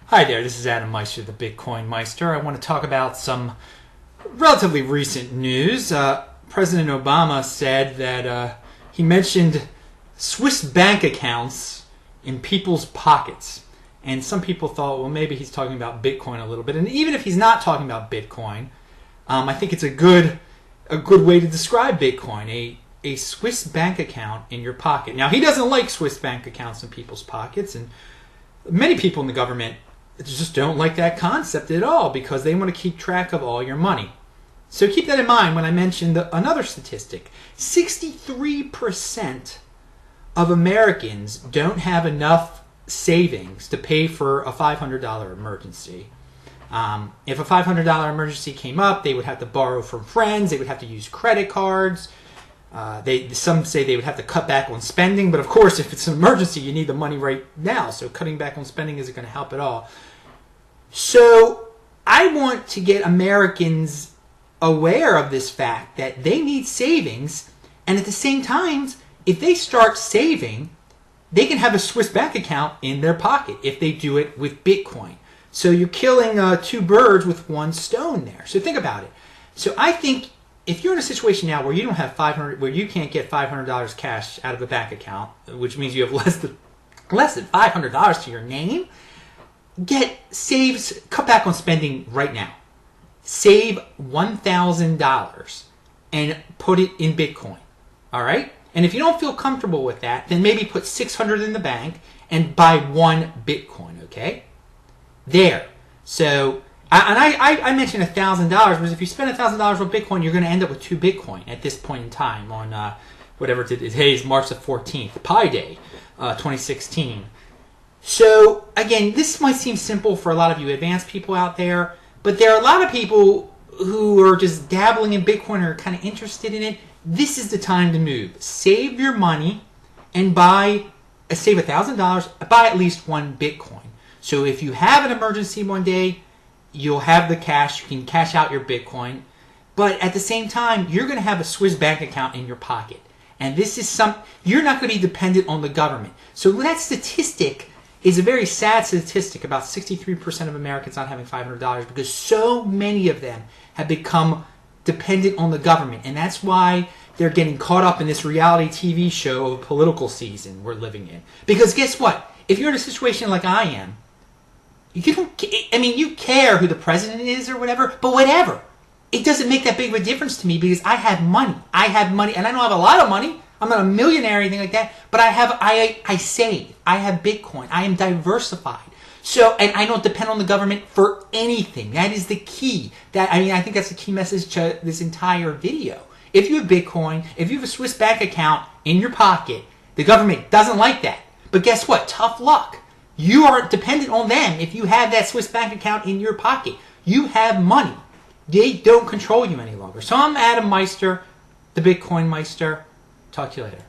Hi there, this is Adam Meister, the Bitcoin Meister. I want to talk about some relatively recent news. President Obama said that he mentioned Swiss bank accounts in people's pockets. And some people thought, well, maybe he's talking about Bitcoin a little bit. And even if he's not talking about Bitcoin, I think it's a good way to describe Bitcoin, a Swiss bank account in your pocket. Now, he doesn't like Swiss bank accounts in people's pockets, and many people in the government just don't like that concept at all because they want to keep track of all your money. So keep that in mind when I mentioned another statistic. 63% of Americans don't have enough savings to pay for a $500 emergency. If a $500 emergency came up, they would have to borrow from friends. They would have to use credit cards. Some say they would have to cut back on spending. But of course, if it's an emergency, you need the money right now. So cutting back on spending isn't going to help at all. So I want to get Americans aware of this fact that they need savings. And at the same time, if they start saving, they can have a Swiss bank account in their pocket if they do it with Bitcoin. So you're killing two birds with one stone there. So think about it. So I think if you're in a situation now where you don't have where you can't get $500 cash out of a bank account, which means you have less than $500 to your name, cut back on spending right now. Save $1,000 and put it in Bitcoin. All right? And if you don't feel comfortable with that, then maybe put $600 in the bank and buy one Bitcoin, okay? There. So, I mentioned $1,000 because if you spend $1,000 on Bitcoin, you're going to end up with 2 Bitcoin at this point in time on whatever today is, March the 14th, Pi Day, 2016. So, again, this might seem simple for a lot of you advanced people out there, but there are a lot of people who are just dabbling in Bitcoin or kind of interested in it. This is the time to move. Save your money and save $1,000, buy at least one Bitcoin. So if you have an emergency one day, you'll have the cash. You can cash out your Bitcoin. But at the same time, you're going to have a Swiss bank account in your pocket. And this is you're not going to be dependent on the government. So that statistic is a very sad statistic, about 63% of Americans not having $500 because so many of them have become dependent on the government. And that's why they're getting caught up in this reality TV show of political season we're living in. Because guess what? If you're in a situation like I am, you care who the president is or whatever, but whatever. It doesn't make that big of a difference to me because I have money. And I don't have a lot of money. I'm not a millionaire or anything like that, but I save. I have Bitcoin. I am diversified. So, and I don't depend on the government for anything. That is the key. I think that's the key message to this entire video. If you have Bitcoin, if you have a Swiss bank account in your pocket, the government doesn't like that. But guess what? Tough luck. You aren't dependent on them if you have that Swiss bank account in your pocket. You have money. They don't control you any longer. So I'm Adam Meister, the Bitcoin Meister. Talk to you later.